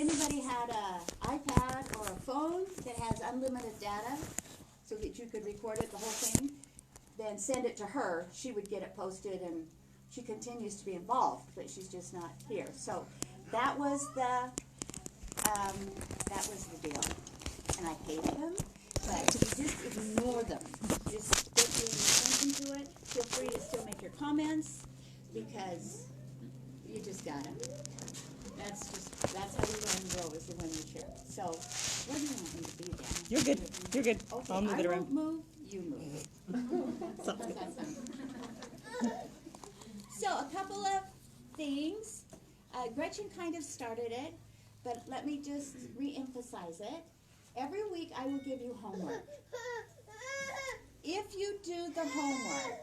anybody had an iPad or a phone that has unlimited data so that you could record it, the whole thing, then send it to her. She would get it posted, and she continues to be involved, but she's just not here. So that was the deal. And I hate them, but you just ignore them. Just don't pay any attention to it. Feel free to still make your comments, because you just gotta. That's how you learn and grow, is when you share. So, what do you want me to be, Dan? You're good. You're good. Okay, I'll move it I around. won't move, you move. Sounds good. So, a couple of things. Gretchen kind of started it, but let me just re-emphasize it. Every week I will give you homework. If you do the homework,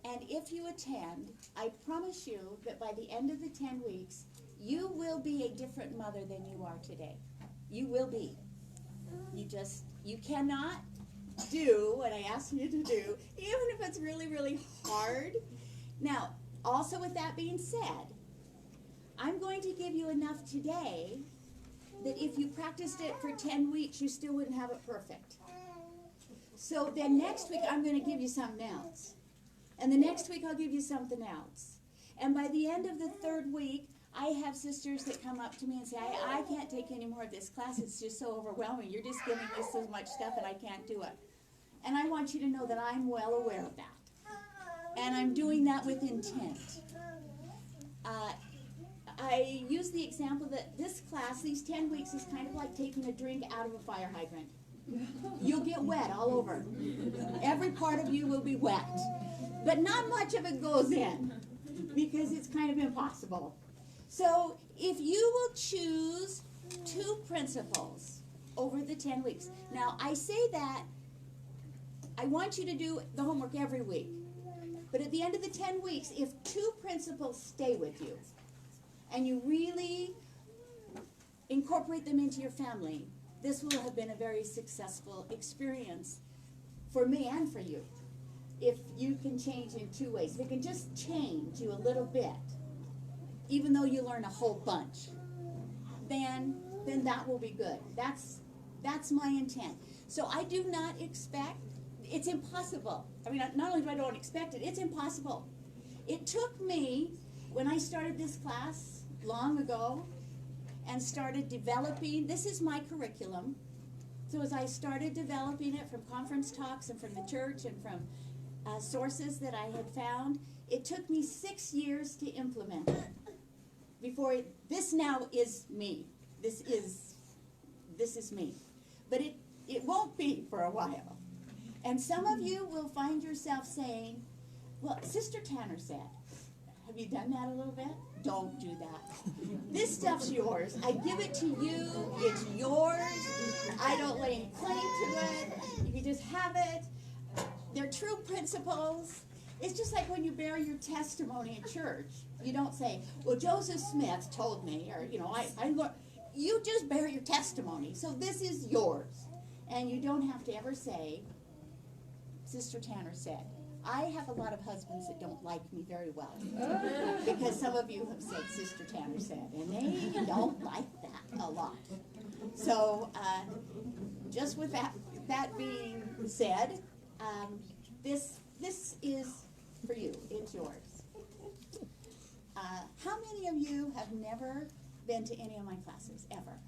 and if you attend, I promise you that by the end of the 10 weeks, you will be a different mother than you are today. You will be. You cannot do what I ask you to do, even if it's really, really hard. Now, also with that being said, I'm going to give you enough today that if you practiced it for 10 weeks, you still wouldn't have it perfect. So then next week, I'm going to give you something else. And the next week, I'll give you something else. And by the end of the third week, I have sisters that come up to me and say, I can't take any more of this class. It's just so overwhelming. You're just giving me so much stuff, and I can't do it. And I want you to know that I'm well aware of that. And I'm doing that with intent. I use the example that this class, these 10 weeks, is kind of like taking a drink out of a fire hydrant. You'll get wet all over. Every part of you will be wet. But not much of it goes in, because it's kind of impossible. So if you will choose 2 principles over the 10 weeks. Now, I say that I want you to do the homework every week. But at the end of the 10 weeks, if 2 principles stay with you, and you really incorporate them into your family, this will have been a very successful experience for me and for you. If you can change in 2 ways, if it can just change you a little bit, even though you learn a whole bunch, then that will be good. That's my intent. So I do not expect, it's impossible. I mean, not only do I don't expect it, it's impossible. It took me, when I started this class long ago and started developing, this is my curriculum. So as I started developing it from conference talks and from the church and from sources that I had found, it took me 6 years to implement it. This now is me. This is me. But it won't be for a while. And some of you will find yourself saying, well, Sister Tanner said, have you done that a little bit? Don't do that. This stuff's yours. I give it to you. It's yours. I don't lay any claim to it. You can just have it. They're true principles. It's just like when you bear your testimony in church. You don't say, well, Joseph Smith told me, or, I learned. You just bear your testimony. So this is yours. And you don't have to ever say, Sister Tanner said. I have a lot of husbands that don't like me very well, because some of you have said Sister Tanner said, and they don't like that a lot. So just with that being said, this is for you. It's yours. How many of you have never been to any of my classes, ever?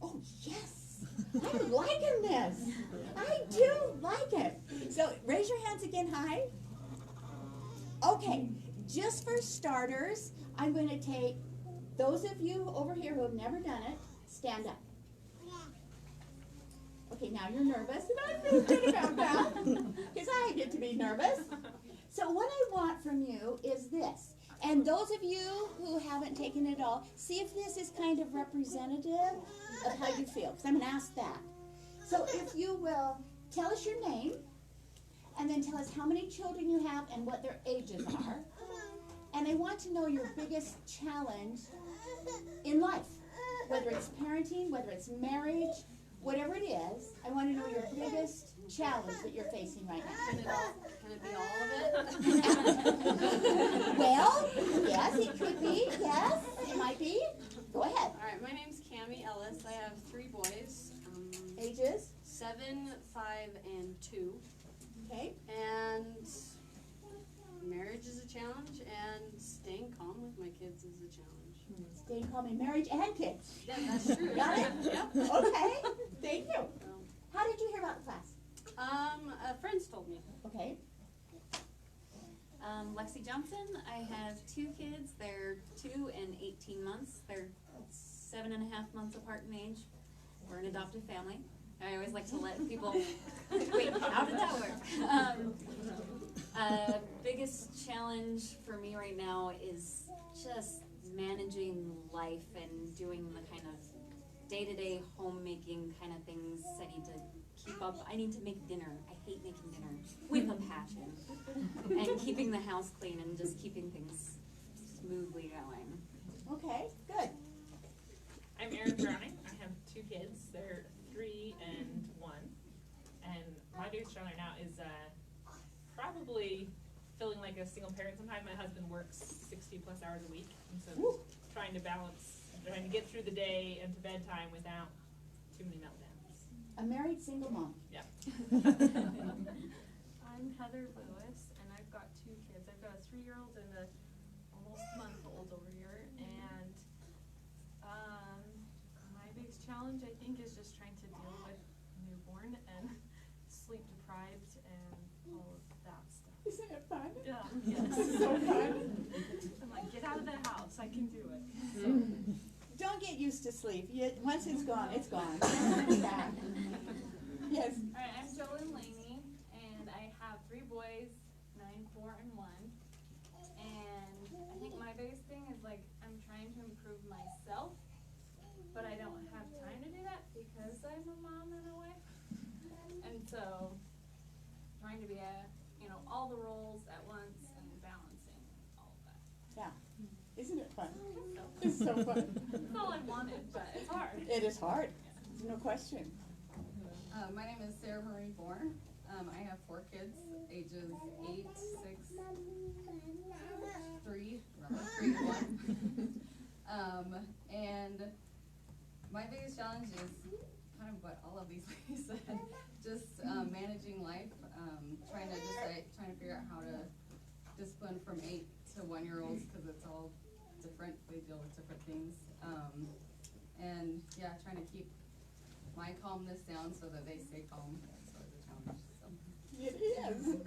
Oh, yes. I'm liking this. I do like it. So raise your hands again high. Okay, just for starters, I'm going to take those of you over here who have never done it, stand up. Okay, now you're nervous, and I feel good about that, because I get to be nervous. So what I want from you is this. And those of you who haven't taken it all, see if this is kind of representative of how you feel, because I'm going to ask that. So if you will tell us your name, and then tell us how many children you have and what their ages are. And I want to know your biggest challenge in life, whether it's parenting, whether it's marriage, whatever it is. I want to know your biggest challenge that you're facing right now. Can it be all of it? Well, yes, it could be. Yes, it might be. Go ahead. All right, my name's Cammie Ellis. I have 3 boys, Ages? 7, 5, and 2. Okay. And marriage is a challenge, and staying calm with my kids is a challenge. Staying calm in marriage and kids. Yeah, that's true. Got it? Yep. Okay. Thank you. How did you hear about the class? Friends told me. Okay. Lexi Johnson. I have 2 kids. They're 2 and 18 months. They're 7.5 months apart in age. We're an adoptive family. I always like to let people, wait, how did that work? Biggest challenge for me right now is just managing life and doing the kind of day-to-day homemaking kind of things I need to keep up. I need to make dinner. I hate making dinner with a passion. And keeping the house clean and just keeping things smoothly going. Okay, good. I'm Erin Browning. I have 2 kids. They're 3 and 1. And my biggest challenge right now is probably feeling like a single parent. Sometimes my husband works 60 plus hours a week, and so trying to balance, trying to get through the day and to bedtime without too many meltdowns. A married single mom. Yeah. I'm Heather Lewis, and I've got 2 kids. I've got a 3-year-old and a almost month-old over here, and my biggest challenge, I think, is just trying to deal with newborn and sleep deprived and all of that stuff. Isn't it fun? Yeah. Yes. So fun. I'm like, get out of the house. I can do it. So, Don't get used to sleep. Once it's gone, it's gone. It's back. Yes. All right, I'm Jolyn Laney, and I have 3 boys, 9, 4, and 1. And I think my biggest thing is like I'm trying to improve myself, but I don't have time to do that because I'm a mom and a wife. And so trying to be all the roles at once and balancing all of that. Yeah. Isn't it fun? It's so fun. That's all I wanted, but it's hard. It is hard. No question. My name is Sarah Marie Bourne. I have 4 kids, ages 8, 6, 3, remember, 3 and 1. And my biggest challenge is kind of what all of these ladies said, just managing life, trying to figure out how to discipline from 8 to 1-year-olds because it's all different. They deal with different things. And yeah, trying to keep my calmness down so that they stay calm. That's always a challenge. So. It is.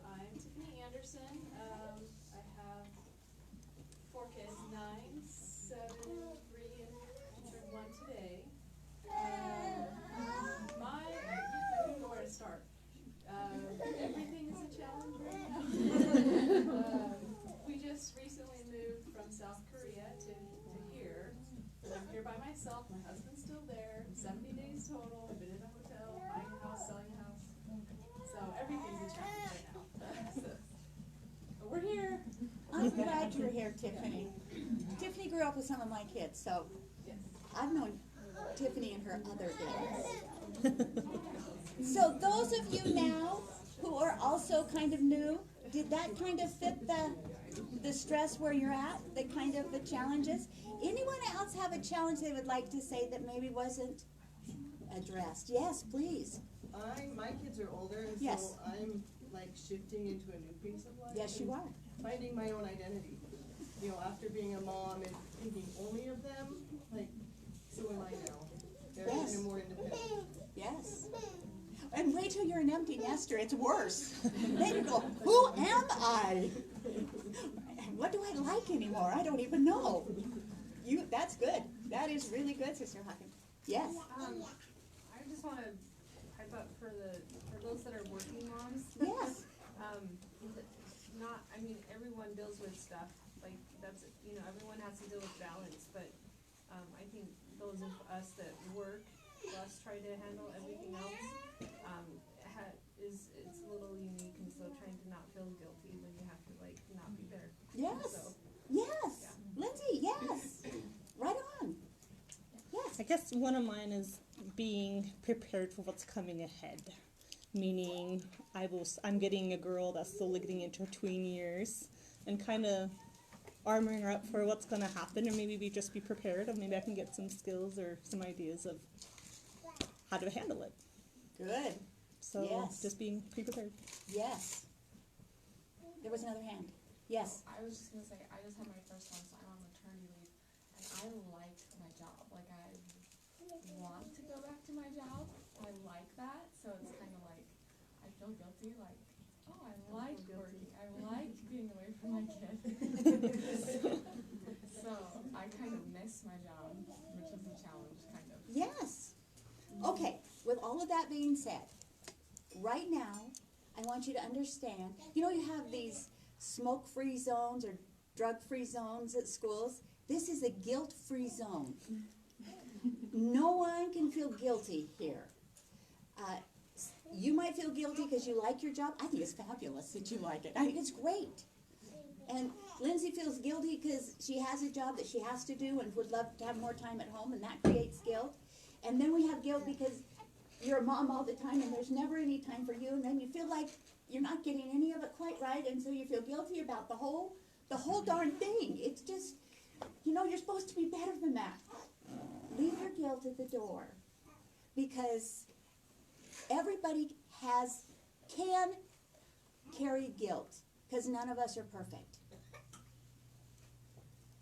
I'm Tiffany Anderson. I have 4 kids, 9, 7, 3, and turned 1 today. I don't know where to start. Everything is a challenge right now. We just recently moved from South Korea to here. I'm here by myself. My husband's still there. 70 days total. I've been in a hotel, buying a house, selling a house. So everything's a challenge right now. But we're here. I'm glad you're here, Tiffany. Tiffany grew up with some of my kids, so Yes. I've known Tiffany and her other kids. So those of you now who are also kind of new, did that kind of fit the stress where you're at, the challenges? Anyone else have a challenge they would like to say that maybe wasn't addressed? Yes, please. My kids are older, and Yes. so I'm like shifting into a new piece of life. Yes, you and are. Finding my own identity. You know, after being a mom and thinking only of them, like, so am I now. They're Yes. kind of more independent. Yes. And wait till you're an empty nester, it's worse. Then you go, who am I? What do I like anymore? I don't even know. That's good. That is really good, Sister Hawkins. Yes. I just want to pipe up for those that are working moms. Yes. Everyone deals with stuff, like, everyone has to deal with balance, but, I think those of us that work, plus try to handle everything else, it's a little unique, and so trying to not feel guilty when you have to, not be there. Yes. So, Yes. yeah. Lindsay, yes. Right on. Yes. I guess one of mine is being prepared for what's coming ahead. Meaning, I'm getting a girl that's slowly getting into her tween years, and kind of armoring her up for what's going to happen, or maybe just be prepared, or maybe I can get some skills or some ideas of how to handle it. Good. So Yes. just being pre-prepared. Yes. There was another hand. Yes. I was just gonna say, I just had my first one, so I'm on maternity leave, and I like my job. Like, I want to go back to my job. I like that, so it's kind of like, I feel guilty, like, oh, I like working. I like being away from my kid. So I kind of miss my job, which is a challenge, kind of. Yes. Okay, with all of that being said, right now, I want you to understand, you know, you have these smoke-free zones or drug-free zones at schools. This is a guilt-free zone. No one can feel guilty here. You might feel guilty because you like your job. I think it's fabulous that you like it. I think it's great. And Lindsay feels guilty because she has a job that she has to do and would love to have more time at home, and that creates guilt. And then we have guilt because you're a mom all the time and there's never any time for you, and then you feel like you're not getting any of it quite right, and so you feel guilty about the whole darn thing. It's just, you know, you're supposed to be better than that. Leave your guilt at the door, because everybody can carry guilt, because none of us are perfect.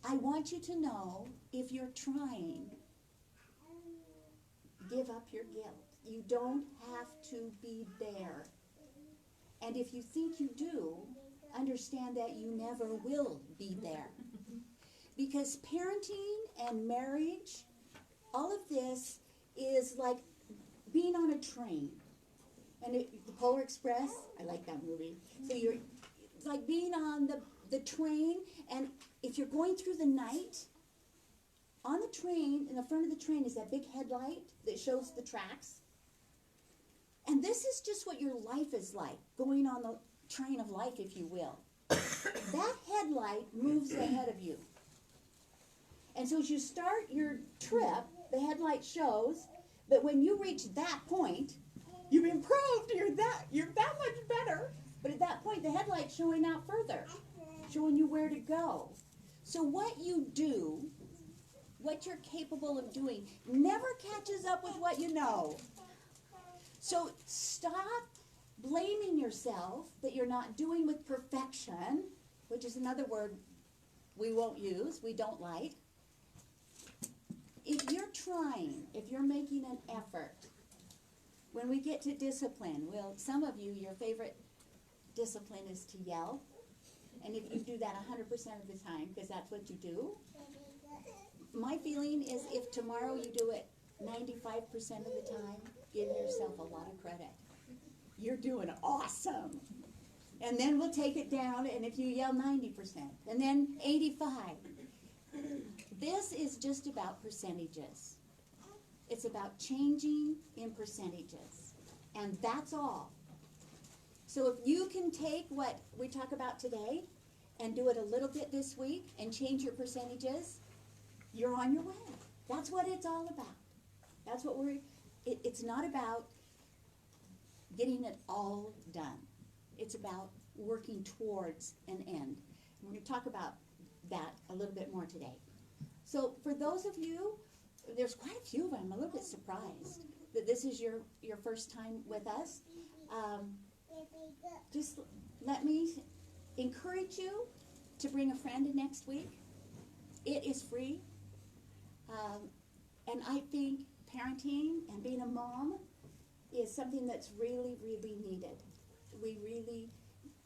I want you to know, if you're trying, give up your guilt. You don't have to be there. And if you think you do, understand that you never will be there. Because parenting and marriage, all of this is like being on a train. And the Polar Express, I like that movie. So it's like being on the train, and if you're going through the night, on the train, in the front of the train is that big headlight that shows the tracks. And this is just what your life is like, going on the train of life, if you will. That headlight moves ahead of you. And so as you start your trip, the headlight shows, but when you reach that point, you've improved, you're that much better. But at that point, the headlight's showing out further, showing you where to go. So what you do, what you're capable of doing, never catches up with what you know. So stop blaming yourself that you're not doing with perfection, which is another word we won't use, we don't like. If you're trying, if you're making an effort, when we get to discipline, well, some of you, your favorite discipline is to yell. And if you do that 100% of the time, because that's what you do, my feeling is if tomorrow you do it 95% of the time, give yourself a lot of credit. You're doing awesome. And then we'll take it down, and if you yell 90%, and then 85. This is just about percentages. It's about changing in percentages. And that's all. So if you can take what we talk about today and do it a little bit this week and change your percentages, you're on your way. That's what it's all about. That's what it's not about getting it all done. It's about working towards an end. We're going to talk about that a little bit more today. So for those of you, there's quite a few of them. I'm a little bit surprised that this is your first time with us. Just let me encourage you to bring a friend next week. It is free. And I think parenting and being a mom is something that's really, really needed.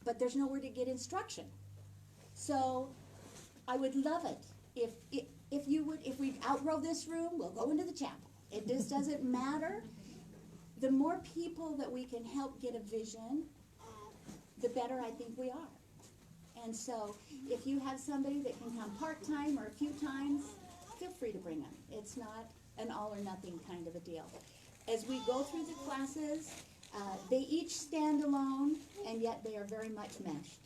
But there's nowhere to get instruction. So I would love it if we outgrow this room, we'll go into the chapel. It just doesn't matter. The more people that we can help get a vision, the better I think we are. And so if you have somebody that can come part-time or a few times, feel free to bring them. It's not an all or nothing kind of a deal. As we go through the classes, they each stand alone, and yet they are very much meshed.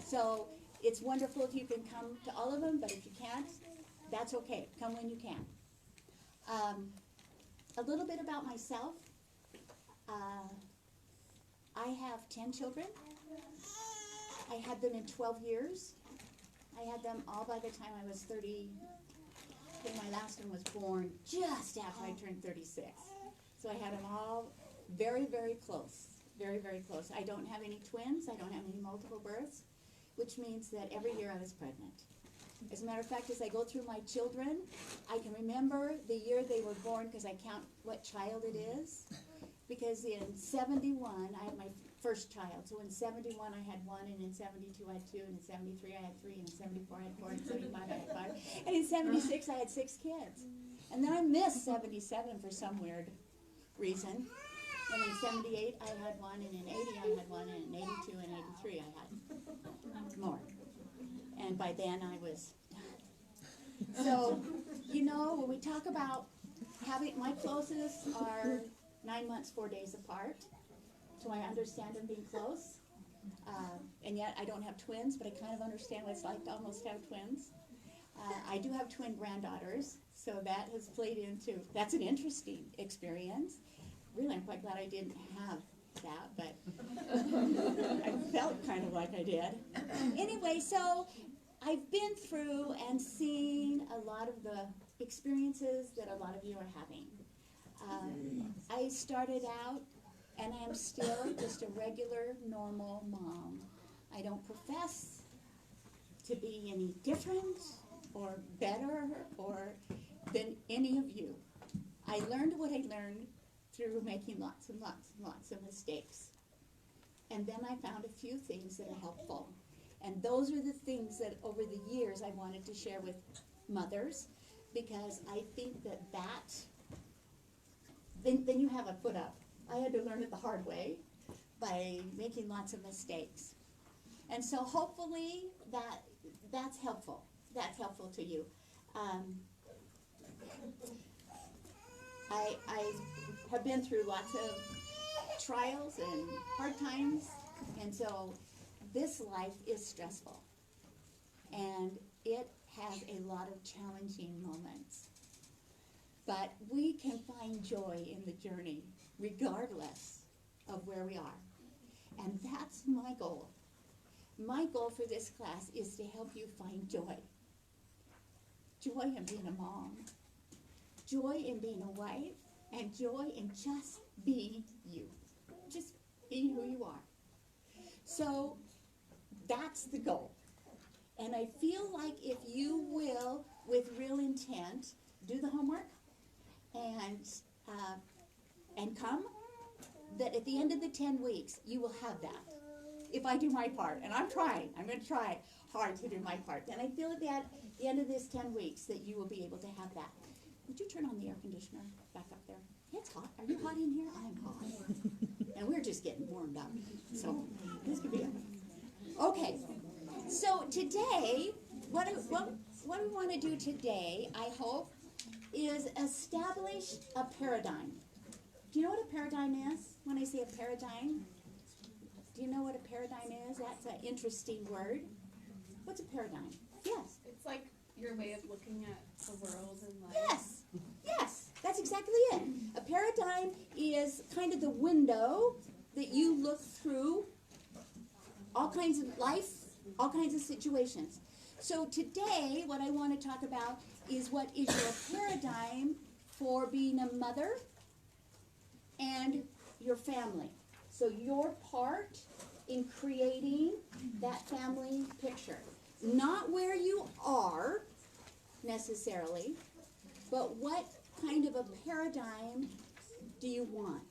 So it's wonderful if you can come to all of them, but if you can't, that's okay. Come when you can. A little bit about myself. I have 10 children. I had them in 12 years. I had them all by the time I was 30. Then my last one was born just after I turned 36. So I had them all very, very close. Very, very close. I don't have any twins. I don't have any multiple births, which means that every year I was pregnant. As a matter of fact, as I go through my children, I can remember the year they were born because I count what child it is. Because in 71, I had my first child. So in 71, I had one, and in 72, I had two, and in 73, I had three, and in 74, I had four, and in 75, I had five. And in 76, I had 6 kids. And then I missed 77 for some weird reason. And in 78, I had one, and in 80, I had one, and in 82 and 83, I had more. And by then, I was done. So, you know, when we talk about having, my closest are 9 months, 4 days apart. So I understand them being close. And yet, I don't have twins, but I kind of understand what it's like to almost have twins. I do have twin granddaughters, so that has played into, that's an interesting experience. Really, I'm quite glad I didn't have that, but I felt kind of like I did. Anyway, so I've been through and seen a lot of the experiences that a lot of you are having. I started out, and I am still just a regular, normal mom. I don't profess to be any different or better or than any of you. I learned what I learned through making lots and lots and lots of mistakes. And then I found a few things that are helpful. And those are the things that over the years I wanted to share with mothers, because I think that then you have a foot up. I had to learn it the hard way by making lots of mistakes. And so hopefully that's helpful. That's helpful to you. I have been through lots of trials and hard times, and so this life is stressful. And it has a lot of challenging moments. But we can find joy in the journey, regardless of where we are. And that's my goal. My goal for this class is to help you find joy. Joy in being a mom. Joy in being a wife. And joy in just being you. Just being who you are. So that's the goal. And I feel like if you will, with real intent, do the homework and come, that at the end of the 10 weeks, you will have that. If I do my part, and I'm trying, I'm going to try hard to do my part. And I feel at the end of this 10 weeks that you will be able to have that. Would you turn on the air conditioner back up there? It's hot. Are you hot in here? I'm hot. And we're just getting warmed up. So this could be it. Okay. So today, what we want to do today, I hope, is establish a paradigm. Do you know what a paradigm is? When I say a paradigm, do you know what a paradigm is? That's an interesting word. What's a paradigm? Yes. It's like your way of looking at the world and life. Yes. Yes. That's exactly it. A paradigm is kind of the window that you look through all kinds of life, all kinds of situations. So today, what I want to talk about is what is your paradigm for being a mother and your family. So your part in creating that family picture. Not where you are necessarily, but what kind of a paradigm do you want?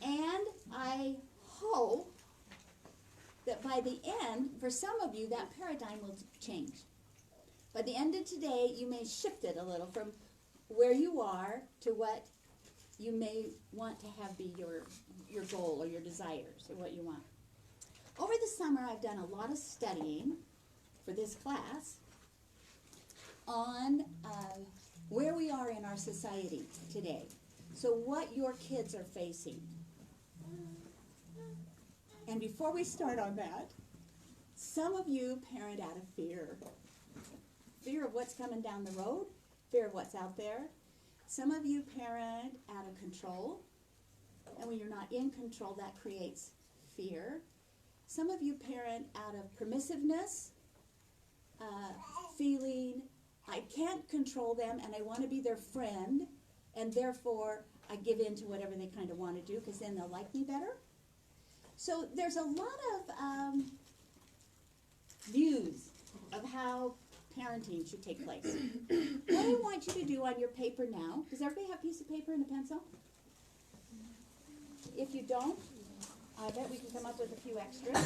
And I hope that by the end, for some of you, that paradigm will change. By the end of today, you may shift it a little from where you are to what you may want to have be your goal or your desires or what you want. Over the summer, I've done a lot of studying for this class on where we are in our society today. So what your kids are facing. And before we start on that, some of you parent out of fear. Fear of what's coming down the road, fear of what's out there. Some of you parent out of control. And when you're not in control, that creates fear. Some of you parent out of permissiveness. feeling I can't control them and I want to be their friend, and therefore I give in to whatever they kind of want to do because then they'll like me better. So there's a lot of views of how parenting should take place. What I want you to do on your paper now, does everybody have a piece of paper and a pencil? If you don't, I bet we can come up with a few extras.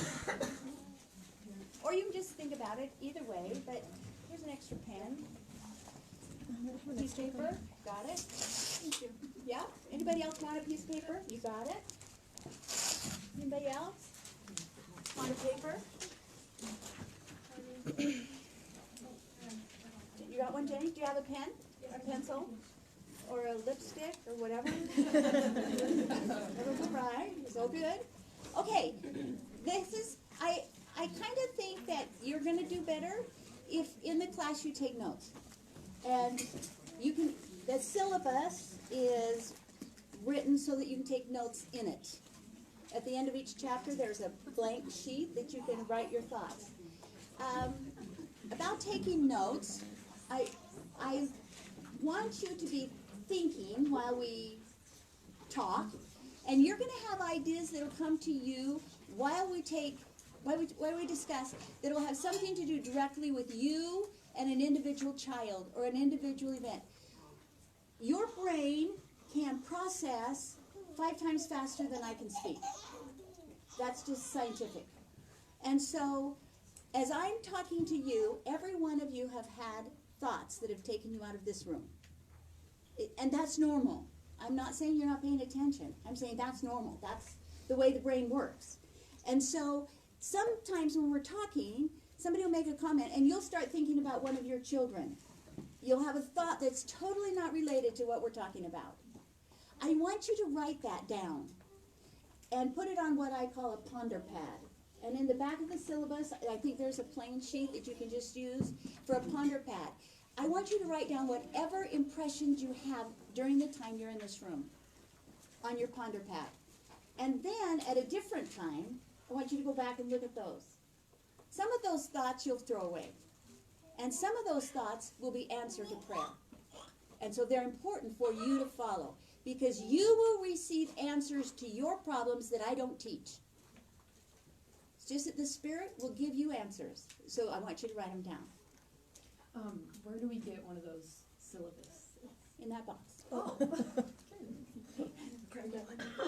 Or you can just think about it either way, but here's an extra pen. Piece of paper, got it? Yeah? Anybody else want a piece of paper? You got it? Anybody else? Want a paper? You got one, Jenny? Do you have a pen? A pencil? Or a lipstick? Or whatever? Everyone's right. It's all good. Okay. This is, I kind of think that you're going to do better if in the class you take notes. And you can, the syllabus is written so that you can take notes in it. At the end of each chapter, there's a blank sheet that you can write your thoughts. About taking notes, I want you to be thinking while we talk, and you're going to have ideas that will come to you while we discuss that will have something to do directly with you and an individual child or an individual event. Your brain can process 5 times faster than I can speak. That's just scientific. And so, as I'm talking to you, every one of you have had thoughts that have taken you out of this room. And that's normal. I'm not saying you're not paying attention. I'm saying that's normal. That's the way the brain works. And so, sometimes when we're talking, somebody will make a comment and you'll start thinking about one of your children. You'll have a thought that's totally not related to what we're talking about. I want you to write that down and put it on what I call a ponder pad. And in the back of the syllabus, I think there's a plain sheet that you can just use for a ponder pad. I want you to write down whatever impressions you have during the time you're in this room on your ponder pad. And then at a different time, I want you to go back and look at those. Some of those thoughts you'll throw away. And some of those thoughts will be answer to prayer. And so they're important for you to follow. Because you will receive answers to your problems that I don't teach. It's just that the Spirit will give you answers. So I want you to write them down. Where do we get one of those syllabus? In that box. Oh.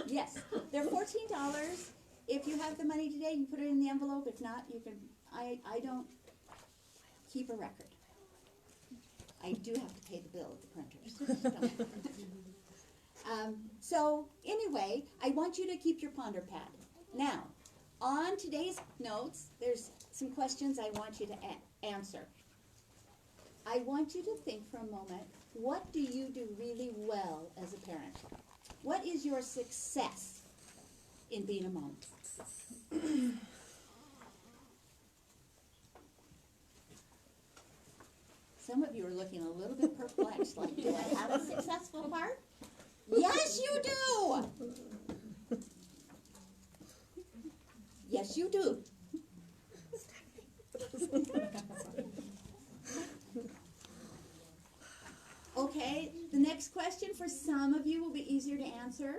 Yes. They're $14. If you have the money today, you put it in the envelope. If not, you can. I don't keep a record. I do have to pay the bill at the printers. So anyway, I want you to keep your ponder pad. Now, on today's notes, there's some questions I want you to answer. I want you to think for a moment, what do you do really well as a parent? What is your success in being a mom? Some of you are looking a little bit perplexed, like, do I have a successful part? Yes, you do. Yes, you do. Okay, the next question for some of you will be easier to answer,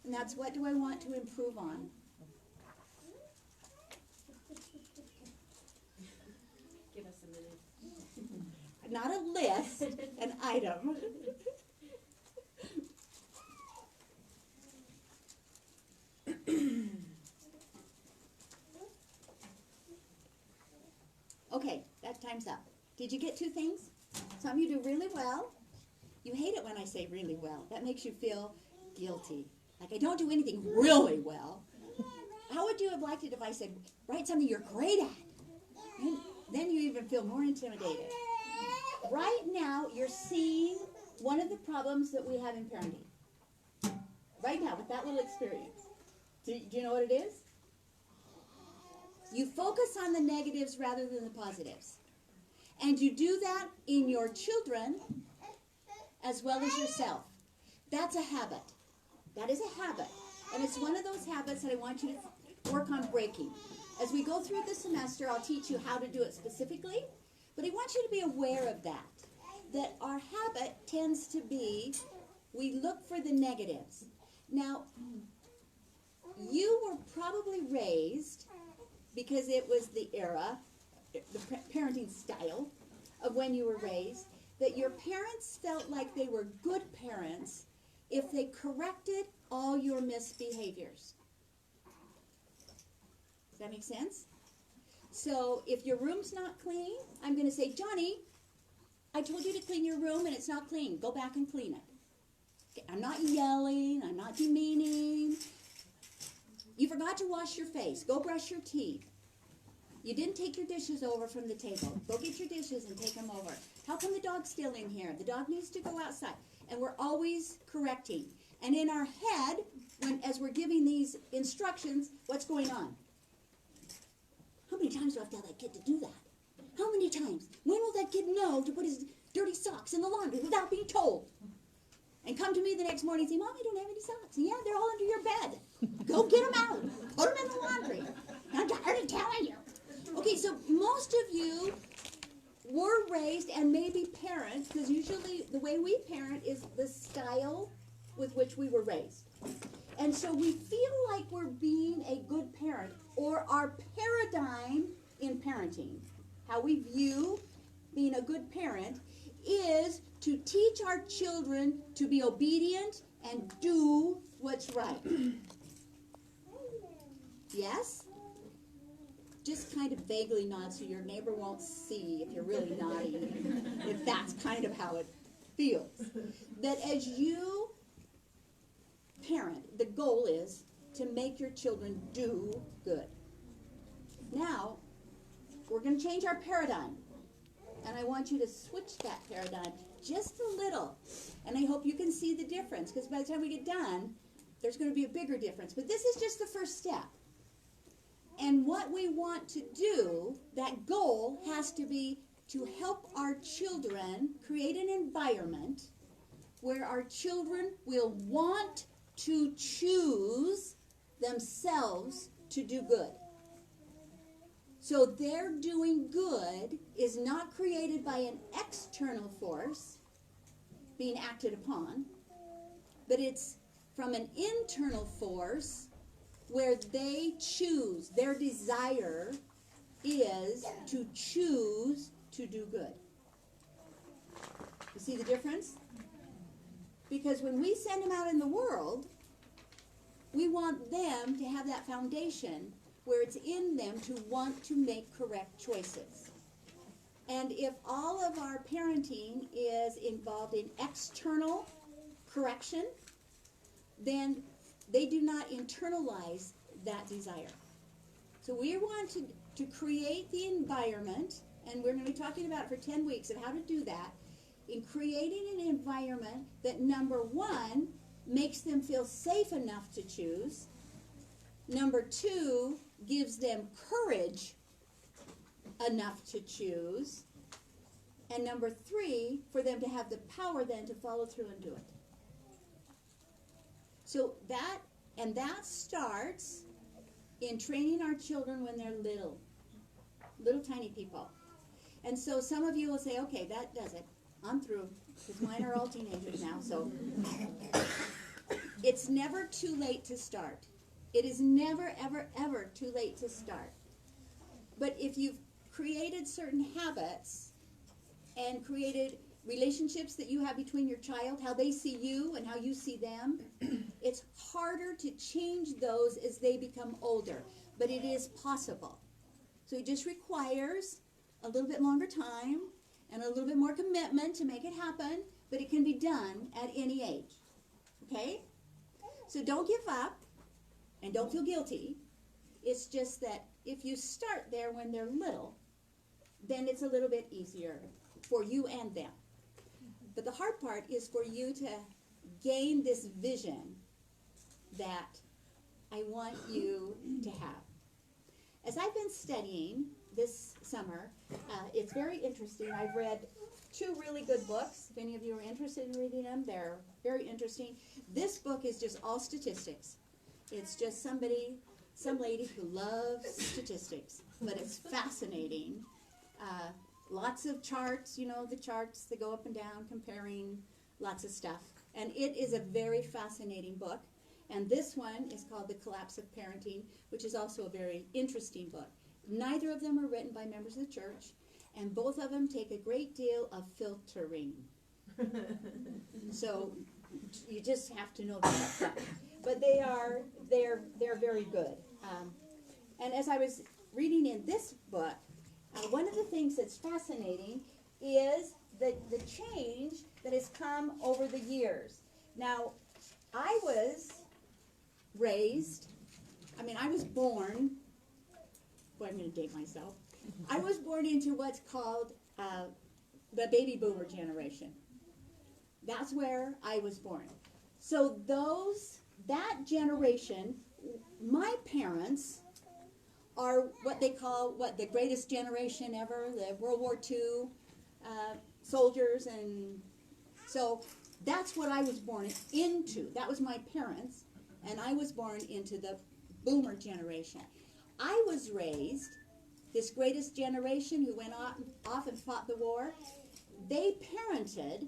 and that's what do I want to improve on? Give us a minute. Not a list, an item. Okay, that time's up. Did you get 2 things? Some of you do really well. You hate it when I say really well. That makes you feel guilty. Like I don't do anything really well. How would you have liked it if I said, write something you're great at? Then you even feel more intimidated. Right now, you're seeing one of the problems that we have in parenting. Right now, with that little experience. Do you know what it is? You focus on the negatives rather than the positives. And you do that in your children as well as yourself. That's a habit. That is a habit. And it's one of those habits that I want you to work on breaking. As we go through the semester, I'll teach you how to do it specifically. But I want you to be aware of that our habit tends to be, we look for the negatives. Now, you were probably raised, because it was the era, the parenting style of when you were raised, that your parents felt like they were good parents if they corrected all your misbehaviors. Does that make sense? So if your room's not clean, I'm going to say, Johnny, I told you to clean your room and it's not clean. Go back and clean it. Okay, I'm not yelling. I'm not demeaning. You forgot to wash your face. Go brush your teeth. You didn't take your dishes over from the table. Go get your dishes and take them over. How come the dog's still in here? The dog needs to go outside. And we're always correcting. And in our head, as we're giving these instructions, what's going on? How many times do I have to tell that kid to do that? How many times? When will that kid know to put his dirty socks in the laundry without being told? And come to me the next morning and say, Mom, I don't have any socks. Yeah, they're all under your bed. Go get them out. Put them in the laundry. I'm tired of telling you. Okay, so most of you were raised and maybe parents, because usually the way we parent is the style with which we were raised. And so we feel like we're being a good parent, or our paradigm in parenting, how we view being a good parent, is to teach our children to be obedient and do what's right. Yes? Just kind of vaguely nod so your neighbor won't see if you're really nodding, if that's kind of how it feels. That as you parent, the goal is to make your children do good. Now, we're going to change our paradigm. And I want you to switch that paradigm just a little. And I hope you can see the difference, because by the time we get done, there's going to be a bigger difference. But this is just the first step. And what we want to do, that goal has to be to help our children create an environment where our children will want to choose themselves to do good. So their doing good is not created by an external force being acted upon, but it's from an internal force where they choose. Their desire is to choose to do good. You see the difference? Because when we send them out in the world, we want them to have that foundation where it's in them to want to make correct choices. And if all of our parenting is involved in external correction, then they do not internalize that desire. So we want to create the environment, and we're going to be talking about it for 10 weeks of how to do that, in creating an environment that, number one, makes them feel safe enough to choose. Number two, gives them courage enough to choose. And number three, for them to have the power then to follow through and do it. So that starts in training our children when they're little tiny people. And so some of you will say, okay, that does it. I'm through, because mine are all teenagers now. So it's never too late to start. It is never, ever, ever too late to start. But if you've created certain habits and created relationships that you have between your child, how they see you and how you see them, it's harder to change those as they become older. But it is possible. So it just requires a little bit longer time and a little bit more commitment to make it happen, but it can be done at any age. Okay? So don't give up and don't feel guilty. It's just that if you start there when they're little, then it's a little bit easier for you and them. But the hard part is for you to gain this vision that I want you to have. As I've been studying this summer, it's very interesting. I've read 2 really good books. If any of you are interested in reading them, they're very interesting. This book is just all statistics. It's just some lady who loves statistics, but it's fascinating. lots of charts, you know, the charts that go up and down, comparing lots of stuff. And it is a very fascinating book. And this one is called The Collapse of Parenting, which is also a very interesting book. Neither of them are written by members of the church, and both of them take a great deal of filtering. So you just have to know that. But they're very good. And as I was reading in this book, one of the things that's fascinating is the change that has come over the years. Now, I was raised, I was born, boy, I'm going to date myself. I was born into what's called the baby boomer generation. That's where I was born. So that generation, my parents are what they call the greatest generation ever, the World War II soldiers, and so that's what I was born into. That was my parents, and I was born into the boomer generation. I was raised, this greatest generation who went off and fought the war, they parented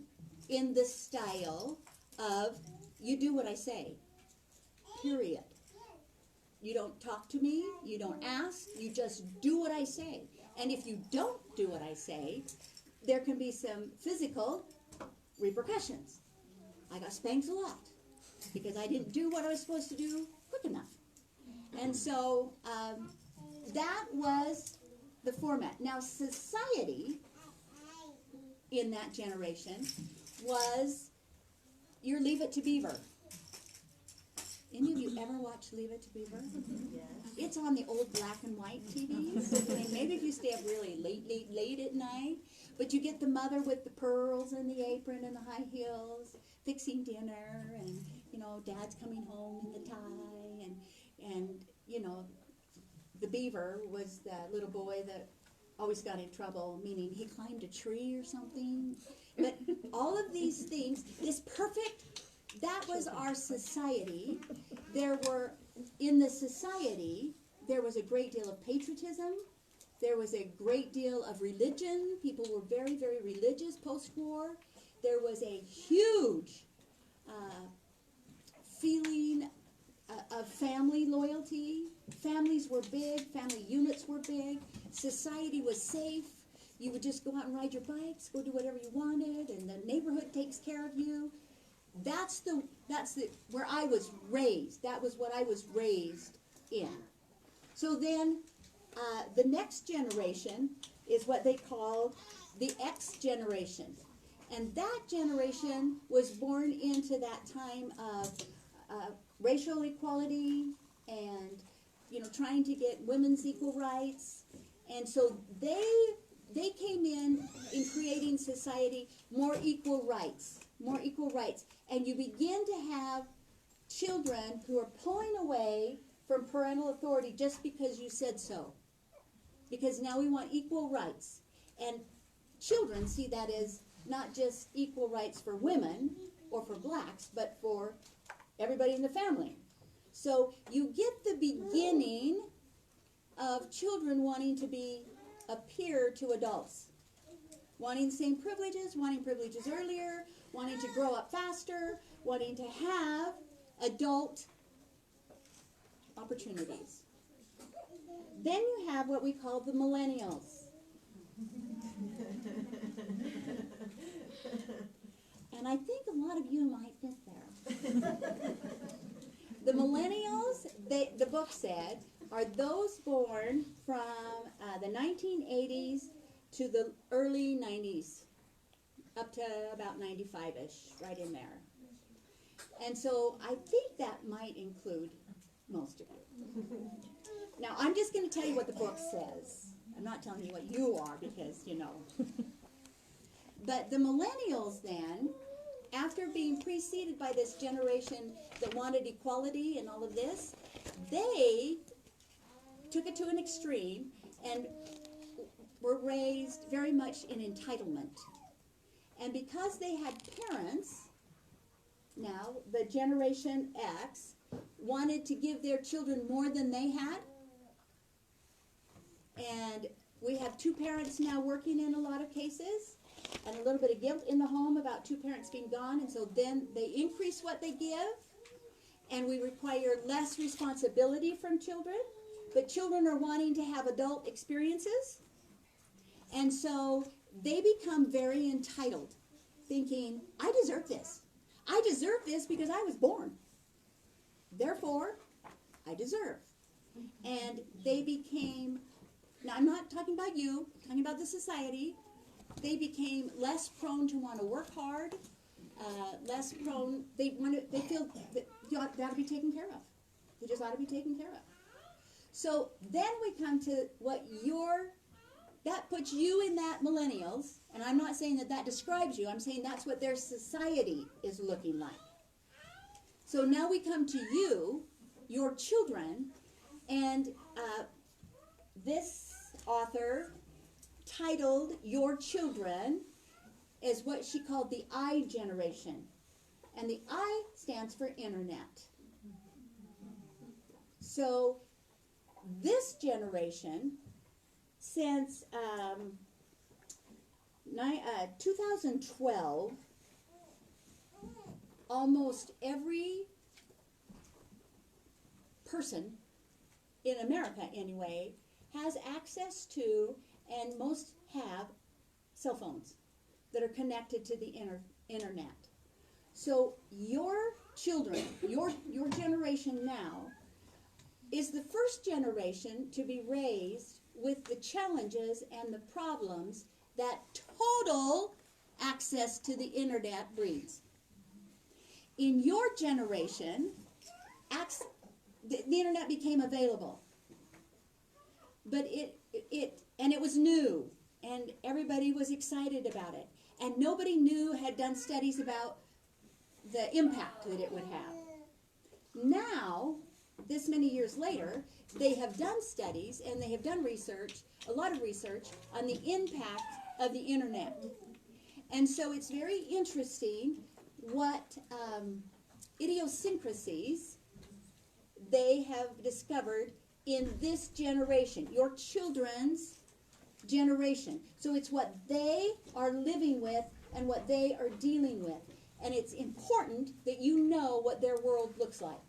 in the style of, you do what I say, period. You don't talk to me, you don't ask, you just do what I say. And if you don't do what I say, there can be some physical repercussions. I got spanked a lot because I didn't do what I was supposed to do quick enough. And so that was the format. Now, society in that generation was your Leave It to Beaver. Any of you ever watched Leave It to Beaver? Yes. It's on the old black and white TVs. And maybe if you stay up really late at night, but you get the mother with the pearls and the apron and the high heels, fixing dinner, and, you know, dad's coming home in the tie, and you know, the beaver was the little boy that always got in trouble, meaning he climbed a tree or something. But all of these things, this perfect, that was our society. In the society, there was a great deal of patriotism. There was a great deal of religion. People were very, very religious post-war. There was a huge feeling of family loyalty. Families were big. Family units were big. Society was safe. You would just go out and ride your bikes, go do whatever you wanted, and the neighborhood takes care of you. That's where I was raised. That was what I was raised in. So then, the next generation is what they call the X generation. And that generation was born into that time of racial equality and, you know, trying to get women's equal rights. And so they came in creating society, more equal rights. And you begin to have children who are pulling away from parental authority just because you said so. Because now we want equal rights. And children see that as not just equal rights for women or for blacks, but for everybody in the family. So you get the beginning of children wanting to be a peer to adults. Wanting the same privileges, wanting privileges earlier, wanting to grow up faster, wanting to have adult opportunities. Then you have what we call the Millennials. And I think a lot of you might fit there. The Millennials, the book said, are those born from the 1980s to the early 90s, up to about 95-ish, right in there. And so I think that might include most of you. Now, I'm just going to tell you what the book says. I'm not telling you what you are because, you know. But the Millennials then, after being preceded by this generation that wanted equality and all of this, they took it to an extreme and were raised very much in entitlement. And because they had parents, now the Generation X wanted to give their children more than they had, and We have two parents now working in a lot of cases, and a little bit of guilt in the home about two parents being gone, and so then they increase what they give, and we require less responsibility from children, but children are wanting to have adult experiences, and so they become very entitled, thinking, I deserve this. I deserve this because I was born. Therefore, I deserve. And they became, now I'm not talking about you, I'm talking about the society. They became less prone to want to work hard, less prone, they feel that they ought to be taken care of. They just ought to be taken care of. So then we come to that puts you in that millennials, and I'm not saying that describes you, I'm saying that's what their society is looking like. So now we come to you, your children, and this author titled Your Children is what she called the I generation. And the I stands for internet. So this generation, since 2012, almost every person in America anyway has access to, and most have, cell phones that are connected to the internet. So your children, your generation now, is the first generation to be raised with the challenges and the problems that total access to the internet brings. In your generation, the internet became available, but it was new, and everybody was excited about it, and nobody had done studies about the impact that it would have. Now, this many years later, they have done studies and they have done research, a lot of research, on the impact of the internet. And so it's very interesting what idiosyncrasies they have discovered in this generation, your children's generation. So it's what they are living with and what they are dealing with. And it's important that you know what their world looks like.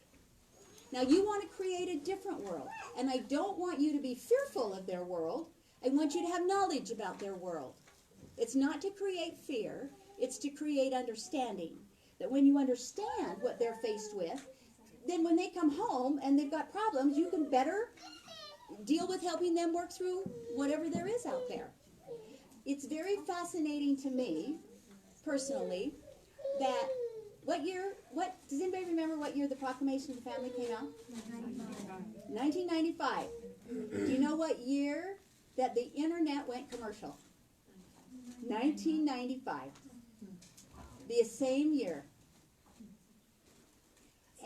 Now, you want to create a different world, and I don't want you to be fearful of their world. I want you to have knowledge about their world. It's not to create fear, it's to create understanding. That when you understand what they're faced with, then when they come home and they've got problems, you can better deal with helping them work through whatever there is out there. It's very fascinating to me, personally, that does anybody remember what year the Proclamation of the Family came out? 1995. Do you know what year that the internet went commercial? 1995. The same year.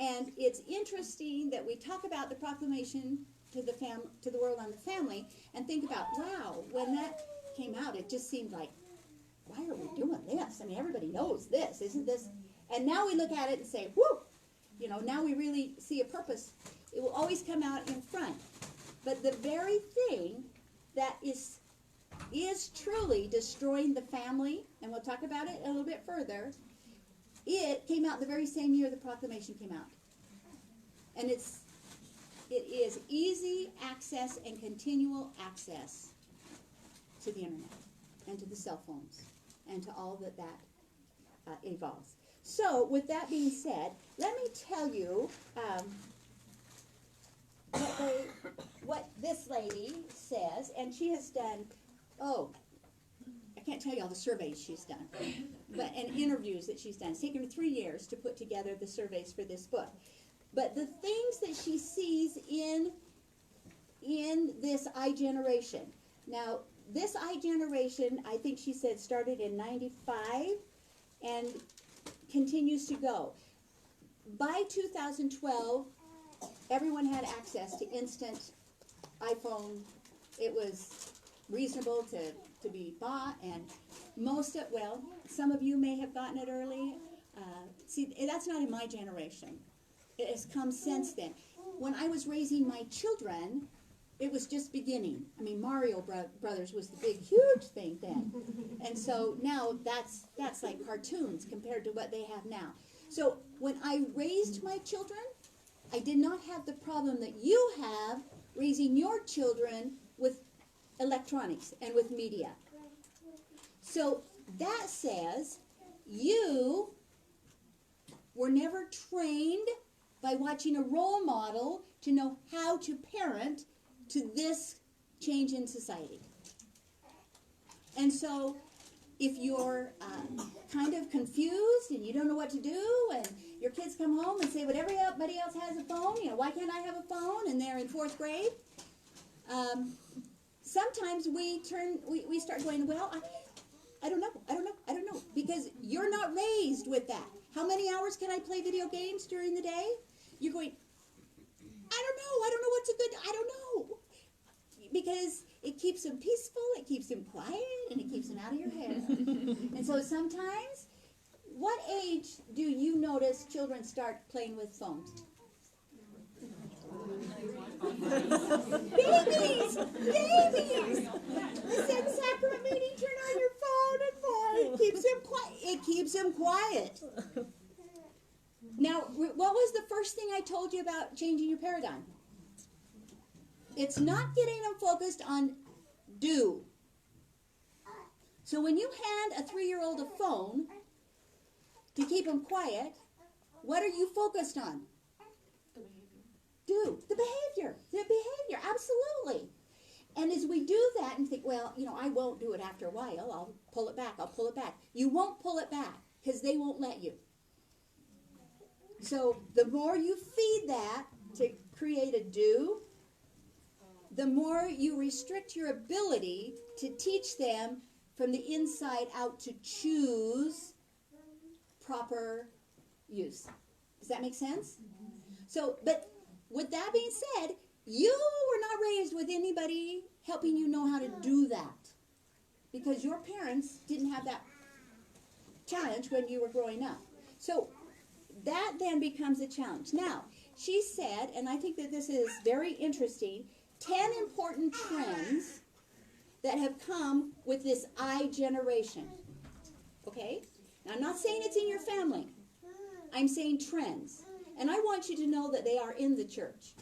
And it's interesting that we talk about the proclamation to the world on the family and think about, wow, when that came out, it just seemed like, why are we doing this? I mean, everybody knows this, isn't this? And now we look at it and say, whoo, now we really see a purpose. It will always come out in front. But the very thing that is truly destroying the family, and we'll talk about it a little bit further, it came out the very same year the proclamation came out. And it is easy access and continual access to the internet and to the cell phones and to all that involves. So, with that being said, let me tell you what this lady says, and she has done, I can't tell you all the surveys she's done, and interviews that she's done. It's taken her 3 years to put together the surveys for this book. But the things that she sees in this I generation. Now, this I generation, I think she said, started in 95 and continues to go. By 2012, everyone had access to instant iPhone. It was reasonable to be bought, and some of you may have gotten it early. See, that's not in my generation. It has come since then. When I was raising my children, it was just beginning. I mean, Mario Brothers was the big, huge thing then. And so now that's like cartoons compared to what they have now. So when I raised my children, I did not have the problem that you have raising your children with electronics and with media. So that says you were never trained by watching a role model to know how to parent to this change in society. And so if you're kind of confused and you don't know what to do, and your kids come home and say, but everybody else has a phone, why can't I have a phone? And they're in 4th grade. Sometimes we start going, well, I don't know, because you're not raised with that. How many hours can I play video games during the day? You're going, I don't know what's a good, I don't know. Because it keeps them peaceful, it keeps them quiet, and it keeps them out of your hair. And so sometimes, what age do you notice children start playing with phones? Babies! The Second Sacrament meeting, turn on your phone and boy, it keeps them quiet. Now, what was the first thing I told you about changing your paradigm? It's not getting them focused on do. So when you hand a 3-year-old a phone to keep them quiet, what are you focused on? Do. The behavior, absolutely. And as we do that and think, well, I won't do it after a while, I'll pull it back. You won't pull it back because they won't let you. So the more you feed that to create a do, the more you restrict your ability to teach them from the inside out to choose proper use. Does that make sense? So, but with that being said, you were not raised with anybody helping you know how to do that, because your parents didn't have that challenge when you were growing up. So that then becomes a challenge. Now, she said, and I think that this is very interesting, 10 important trends that have come with this I generation. Okay? Now, I'm not saying it's in your family. I'm saying trends. And I want you to know that they are in the church.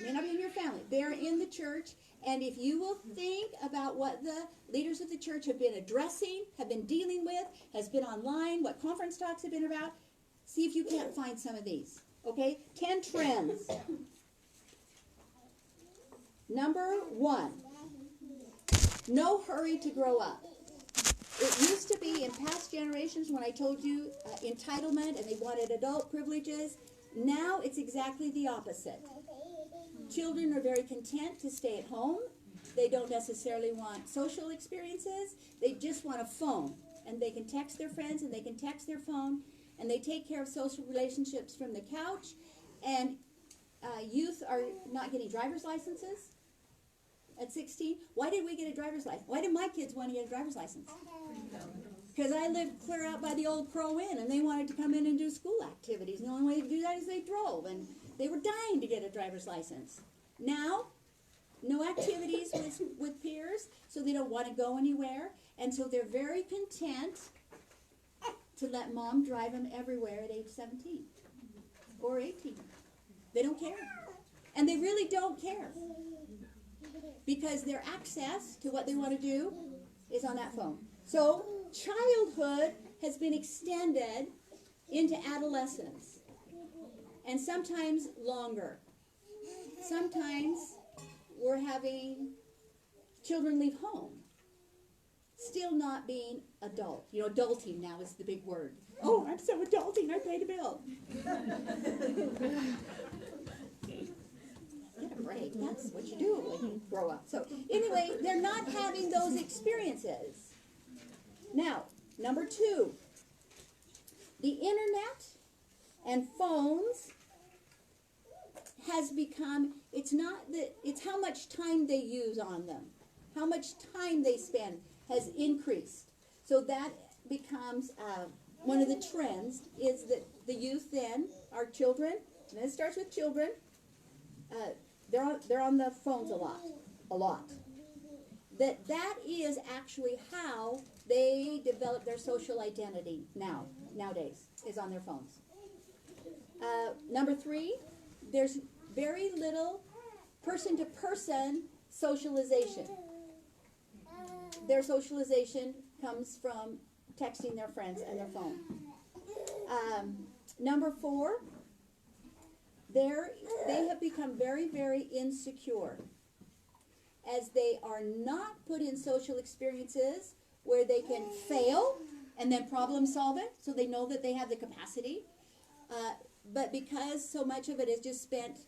May not be in your family. They're in the church. And if you will think about what the leaders of the church have been addressing, have been dealing with, has been online, what conference talks have been about, see if you can't find some of these. Okay? 10 trends. Number 1, no hurry to grow up. It used to be in past generations when I told you entitlement and they wanted adult privileges. Now it's exactly the opposite. Children are very content to stay at home. They don't necessarily want social experiences. They just want a phone. And they can text their friends and they can text their phone. And they take care of social relationships from the couch. And youth are not getting driver's licenses at 16. Why did we get a driver's license? Why did my kids want to get a driver's license? Because I lived clear out by the old Crow Inn, and they wanted to come in and do school activities. And the only way to do that is they drove, and they were dying to get a driver's license. Now, no activities with peers, so they don't want to go anywhere, and so they're very content to let mom drive them everywhere at age 17 or 18. They don't care. And they really don't care. Because their access to what they want to do is on that phone. So childhood has been extended into adolescence. And sometimes longer. Sometimes we're having children leave home. Still not being adult. Adulting now is the big word. Oh, I'm so adulting, I paid a bill. Get a break. That's what you do when you grow up. So anyway, they're not having those experiences. Now, number 2, the internet and phones has become, it's how much time they use on them. How much time they spend has increased. So that becomes one of the trends is that the youth then, our children, and it starts with children, they're on the phones a lot. That is actually how they develop their social identity nowadays, is on their phones. Number 3, there's very little person-to-person socialization. Their socialization comes from texting their friends and their phone. Number 4, they have become very, very insecure, as they are not put in social experiences where they can fail and then problem solve it, so they know that they have the capacity. But because so much of it is just spent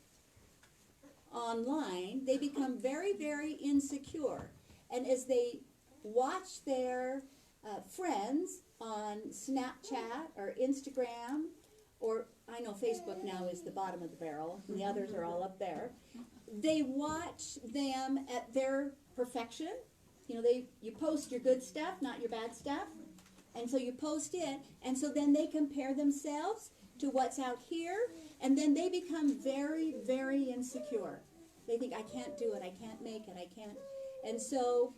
online, they become very, very insecure. And as they watch their friends on Snapchat or Instagram, or I know Facebook now is the bottom of the barrel, and the others are all up there, they watch them at their perfection. You know, you post your good stuff, not your bad stuff. And so you post it, and so then they compare themselves to what's out here, and then they become very, very insecure. They think, I can't do it, I can't make it, I can't. And so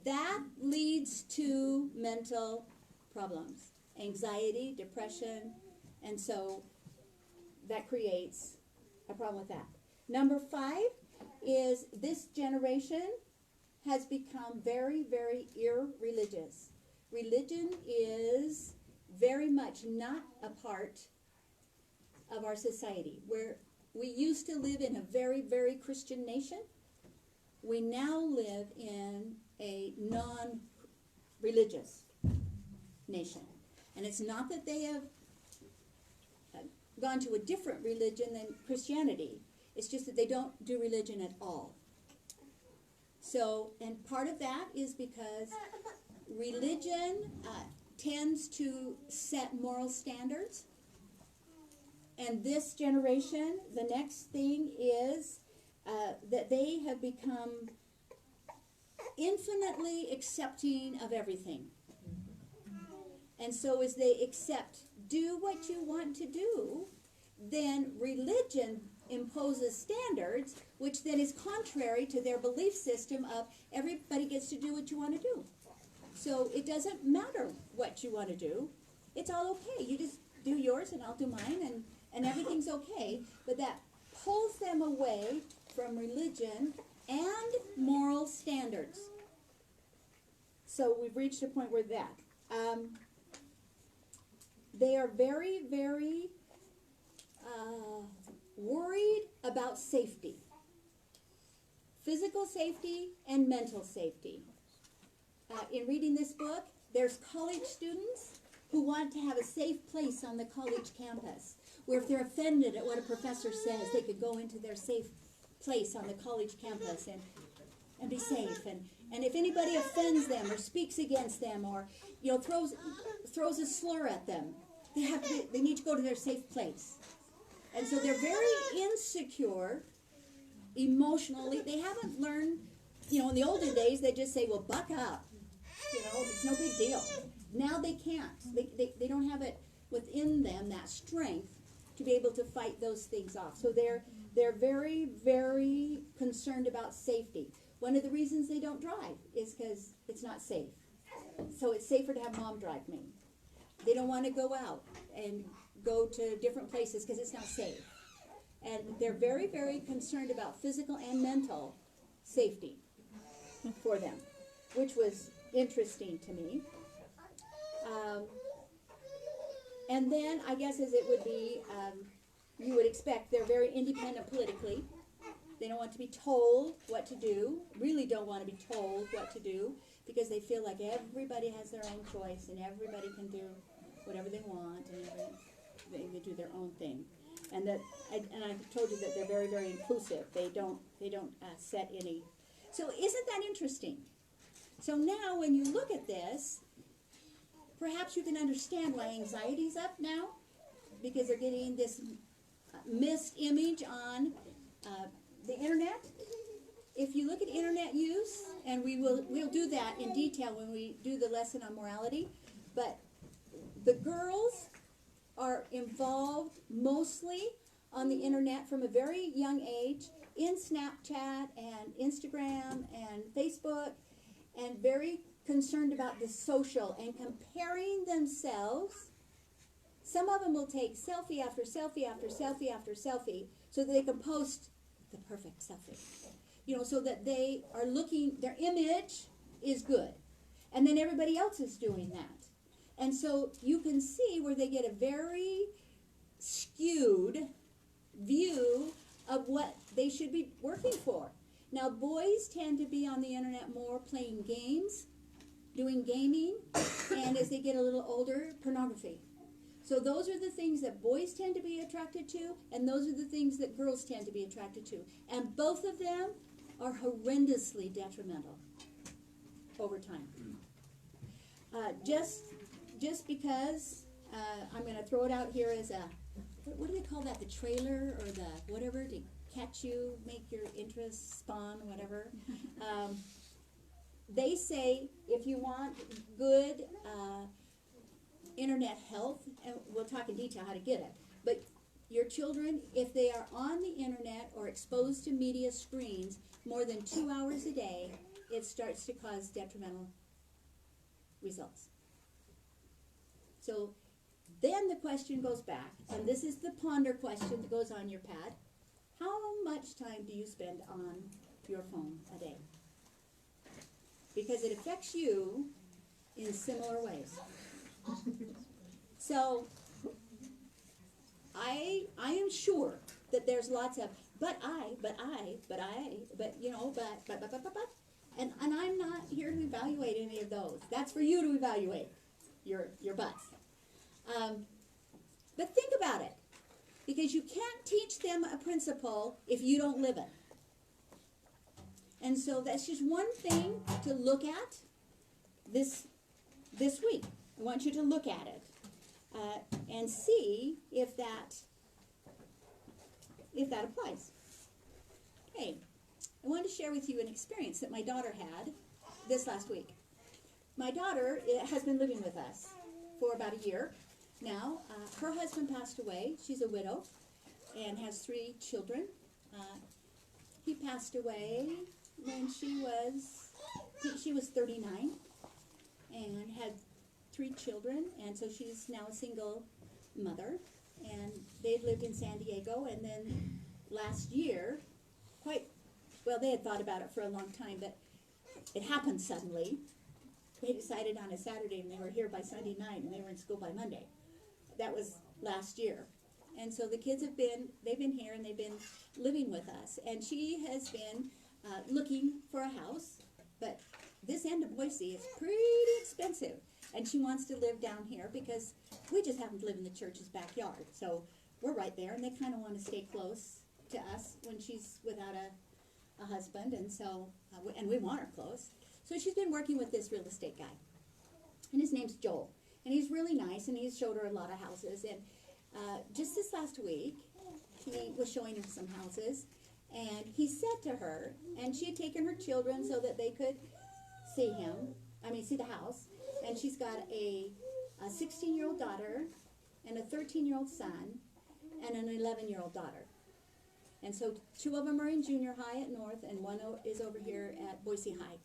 that leads to mental problems, anxiety, depression, and so that creates a problem with that. Number 5 is this generation has become very, very irreligious. Religion is very much not a part of our society. Where we used to live in a very, very Christian nation, we now live in a non-religious nation. And it's not that they have gone to a different religion than Christianity. It's just that they don't do religion at all. So, and part of that is because religion tends to set moral standards. And this generation, the next thing is that they have become infinitely accepting of everything. And so as they accept, do what you want to do, then religion imposes standards, which then is contrary to their belief system of everybody gets to do what you want to do. So it doesn't matter what you want to do. It's all okay. You just do yours and I'll do mine, and everything's okay. But that pulls them away from religion and moral standards. So we've reached a point where that. They are very, very worried about safety. Physical safety and mental safety. In reading this book, there's college students who want to have a safe place on the college campus, where if they're offended at what a professor says, they could go into their safe place on the college campus and be safe. And if anybody offends them or speaks against them or throws a slur at them, they need to go to their safe place. And so they're very insecure emotionally. They haven't learned, in the olden days, they just say, well, buck up. It's no big deal. Now they can't. They don't have it within them, that strength, to be able to fight those things off. So they're very, very concerned about safety. One of the reasons they don't drive is because it's not safe. So it's safer to have mom drive me. They don't want to go out and go to different places because it's not safe. And they're very, very concerned about physical and mental safety for them, which was interesting to me. And then, I guess as it would be, you would expect, they're very independent politically. They don't want to be told what to do, really don't want to be told what to do, because they feel like everybody has their own choice and everybody can do whatever they want and they do their own thing. And I've told you that they're very, very inclusive. They don't set any. So isn't that interesting? So now when you look at this, perhaps you can understand why anxiety's up now, because they're getting this missed image on the internet. If you look at internet use, and we'll do that in detail when we do the lesson on morality, but the girls are involved mostly on the internet from a very young age, in Snapchat and Instagram and Facebook, and very concerned about the social and comparing themselves. Some of them will take selfie after selfie after selfie after selfie so that they can post the perfect selfie. You know, so that they are looking, their image is good. And then everybody else is doing that. And so you can see where they get a very skewed view of what they should be working for. Now, boys tend to be on the internet more playing games, doing gaming, and as they get a little older, pornography. So those are the things that boys tend to be attracted to, and those are the things that girls tend to be attracted to. And both of them are horrendously detrimental over time. Just because, I'm going to throw it out here as a, what do they call that, the trailer or the whatever, to catch you, make your interest spawn, whatever. They say if you want good internet health, and we'll talk in detail how to get it, but your children, if they are on the internet or exposed to media screens more than 2 hours a day, it starts to cause detrimental results. So then the question goes back, and this is the ponder question that goes on your pad. How much time do you spend on your phone a day? Because it affects you in similar ways. So I am sure that there's lots of but you know, but and I'm not here to evaluate any of those. That's for you to evaluate your buts. But think about it, because you can't teach them a principle if you don't live it. And so that's just one thing to look at this week. I want you to look at it and see if that applies. Okay, I wanted to share with you an experience that my daughter had this last week. My daughter has been living with us for about a year now. Her husband passed away. She's a widow and has 3 children. He passed away when she was 39 and had 3 children, and so she's now a single mother. And they'd lived in San Diego, and then last year, they had thought about it for a long time, but it happened suddenly. They decided on a Saturday, and they were here by Sunday night, and they were in school by Monday. That was last year. And so the kids they've been here, and they've been living with us. And she has been looking for a house, but this end of Boise is pretty expensive. And she wants to live down here because we just happen to live in the church's backyard. So we're right there, and they kind of want to stay close to us when she's without a husband. And so, and we want her close. So she's been working with this real estate guy. And his name's Joel. And he's really nice, and he's showed her a lot of houses. And just this last week, he was showing her some houses. And he said to her, and she had taken her children so that they could see the house. And she's got a 16-year-old daughter and a 13-year-old son and an 11-year-old daughter. And so 2 of them are in junior high at North, and 1 is over here at Boise High.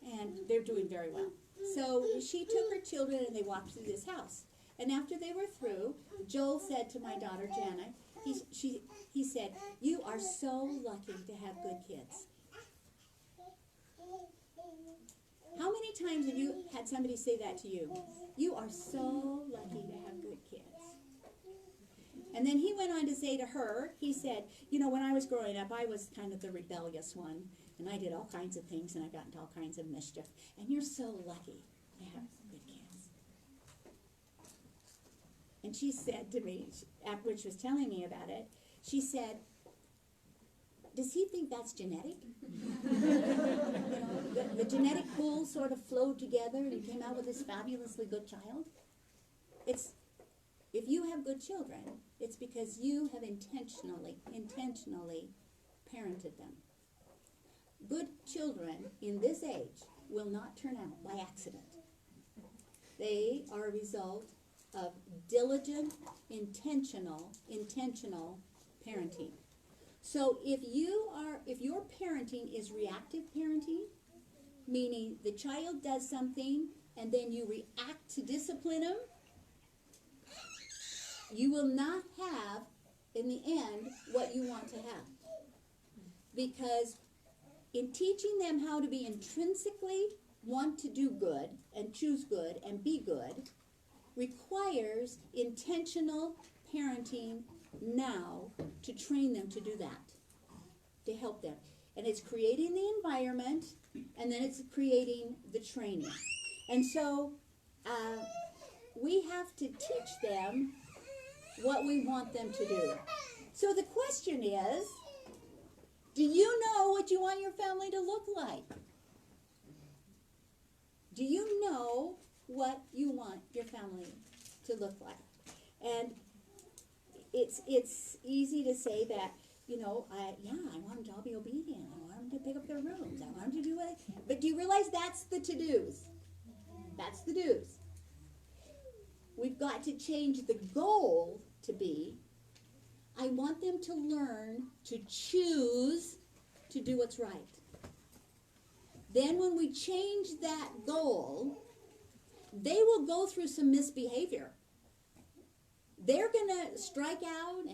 And they're doing very well. So she took her children, and they walked through this house. And after they were through, Joel said to my daughter, Jana, he said, "You are so lucky to have good kids." How many times have you had somebody say that to you? You are so lucky to have good kids. And then he went on to say to her, he said, you know, when I was growing up, I was kind of the rebellious one, and I did all kinds of things, and I got into all kinds of mischief. And you're so lucky to have good kids. And she said to me, after she was telling me about it, she said, does he think that's genetic? The genetic pool sort of flowed together and came out with this fabulously good child. If you have good children, it's because you have intentionally parented them. Good children in this age will not turn out by accident. They are a result of diligent, intentional parenting. So if your parenting is reactive parenting, meaning the child does something and then you react to discipline them, you will not have, in the end, what you want to have. Because in teaching them how to be intrinsically want to do good and choose good and be good requires intentional parenting now to train them to do that, to help them. And it's creating the environment, and then it's creating the training. And so we have to teach them what we want them to do. So the question is, do you know what you want your family to look like? Do you know what you want your family to look like? And it's easy to say that, you know, I want them to all be obedient. I want them to pick up their rooms. I want them to do what. But do you realize that's the to-dos? That's the do's. We've got to change the goal to be, I want them to learn to choose to do what's right. Then when we change that goal, they will go through some misbehavior. They're going to strike out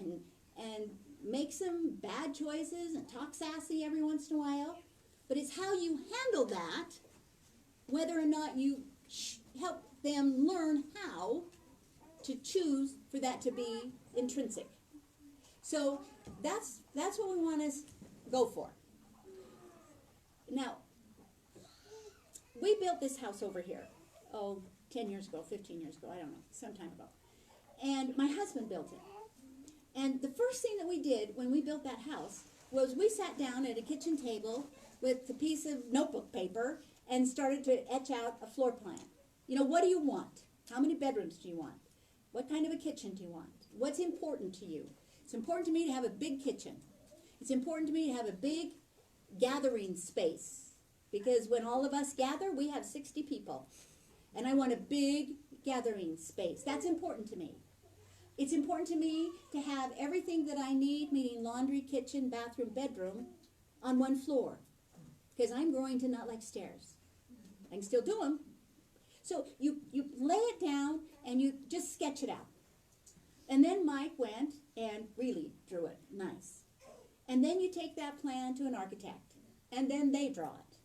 and make some bad choices and talk sassy every once in a while. But it's how you handle that, whether or not you help them learn how to choose for that to be intrinsic. So that's what we want to go for. Now, we built this house over here, 10 years ago, 15 years ago, I don't know, some time ago. And my husband built it. And the first thing that we did when we built that house was we sat down at a kitchen table with a piece of notebook paper and started to etch out a floor plan. You know, what do you want? How many bedrooms do you want? What kind of a kitchen do you want? What's important to you? It's important to me to have a big kitchen. It's important to me to have a big gathering space. Because when all of us gather, we have 60 people. And I want a big gathering space. That's important to me. It's important to me to have everything that I need, meaning laundry, kitchen, bathroom, bedroom, on one floor. Because I'm growing to not like stairs. I can still do them. So you lay it down and you just sketch it out. And then Mike went and really drew it nice. And then you take that plan to an architect. And then they draw it.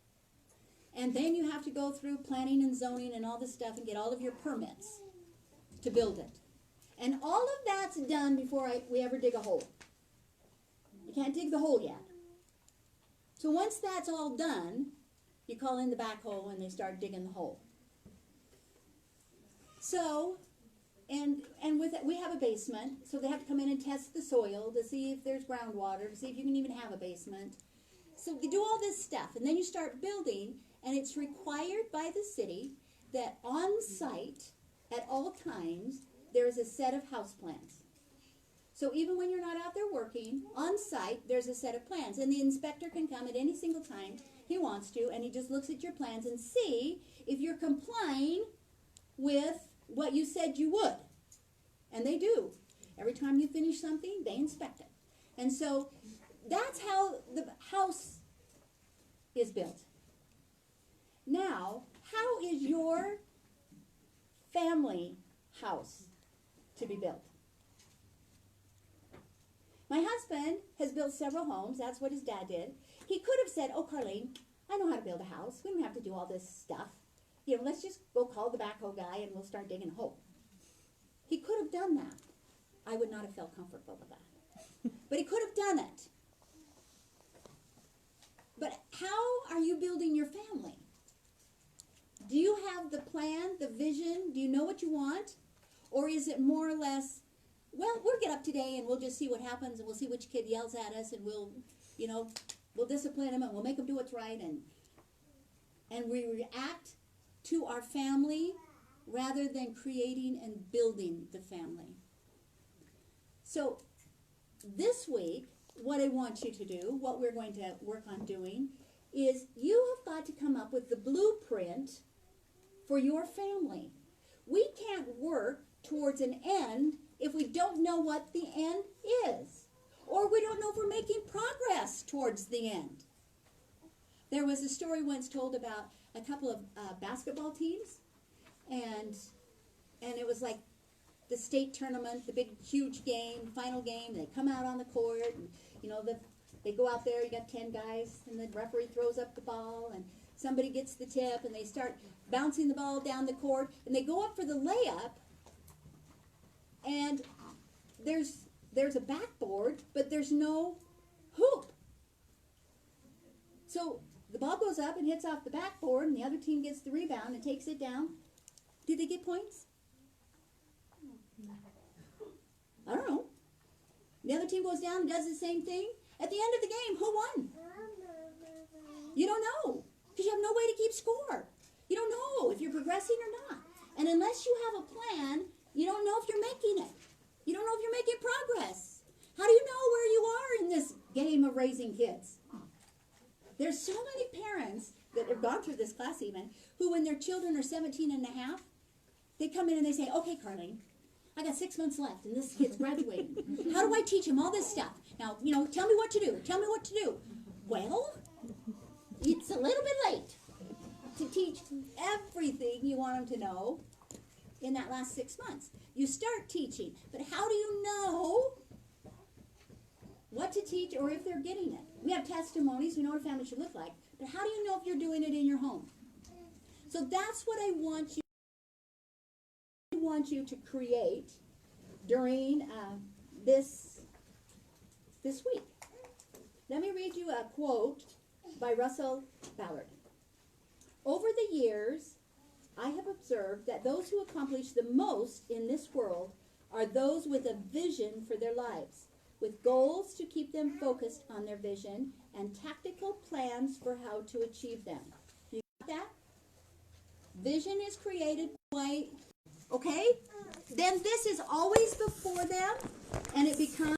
And then you have to go through planning and zoning and all this stuff and get all of your permits to build it. And all of that's done before we ever dig a hole. You can't dig the hole yet. So once that's all done, you call in the backhoe and they start digging the hole. So, and with it, we have a basement, so they have to come in and test the soil to see if there's groundwater, to see if you can even have a basement. So you do all this stuff, and then you start building, and it's required by the city that on site, at all times, there is a set of house plans. So even when you're not out there working, on site, there's a set of plans. And the inspector can come at any single time he wants to, and he just looks at your plans and see if you're complying with what you said you would. And they do. Every time you finish something, they inspect it. And so that's how the house is built. Now, how is your family house to be built? My husband has built several homes. That's what his dad did. He could have said, oh, Carlene, I know how to build a house. We don't have to do all this stuff. You know, let's just go call the backhoe guy and we'll start digging a hole. He could have done that. I would not have felt comfortable with that. But he could have done it. But how are you building your family? Do you have the plan, the vision? Do you know what you want? Or is it more or less, well, we'll get up today and we'll just see what happens and we'll see which kid yells at us and we'll discipline them and we'll make them do what's right and we react to our family rather than creating and building the family. So this week, what I want you to do, what we're going to work on doing, is you have got to come up with the blueprint for your family. We can't work towards an end if we don't know what the end is. or we don't know if we're making progress towards the end. There was a story once told about a couple of basketball teams, and it was like the state tournament, the big, huge game, final game. They come out on the court, and they go out there. You got 10 guys, and the referee throws up the ball, and somebody gets the tip, and they start bouncing the ball down the court, and they go up for the layup, and there's a backboard, but there's no hoop. So the ball goes up and hits off the backboard, and the other team gets the rebound and takes it down. Do they get points? I don't know. The other team goes down and does the same thing. At the end of the game, who won? You don't know, because you have no way to keep score. You don't know if you're progressing or not. And unless you have a plan, you don't know if you're making it. You don't know if you're making progress. How do you know where you are in this game of raising kids? There's so many parents that have gone through this class even, who when their children are 17 and a half, they come in and they say, okay, Carlene, I got 6 months left and this kid's graduating. How do I teach him all this stuff? Now, tell me what to do. Tell me what to do. Well, it's a little bit late to teach everything you want them to know in that last 6 months. You start teaching, but how do you know what to teach or if they're getting it? We have testimonies, we know what a family should look like, but how do you know if you're doing it in your home? So that's what I want you to create during this week. Let me read you a quote by Russell Ballard. Over the years, I have observed that those who accomplish the most in this world are those with a vision for their lives, with goals to keep them focused on their vision and tactical plans for how to achieve them. You got that? Vision is created by, okay? Then this is always before them, and it becomes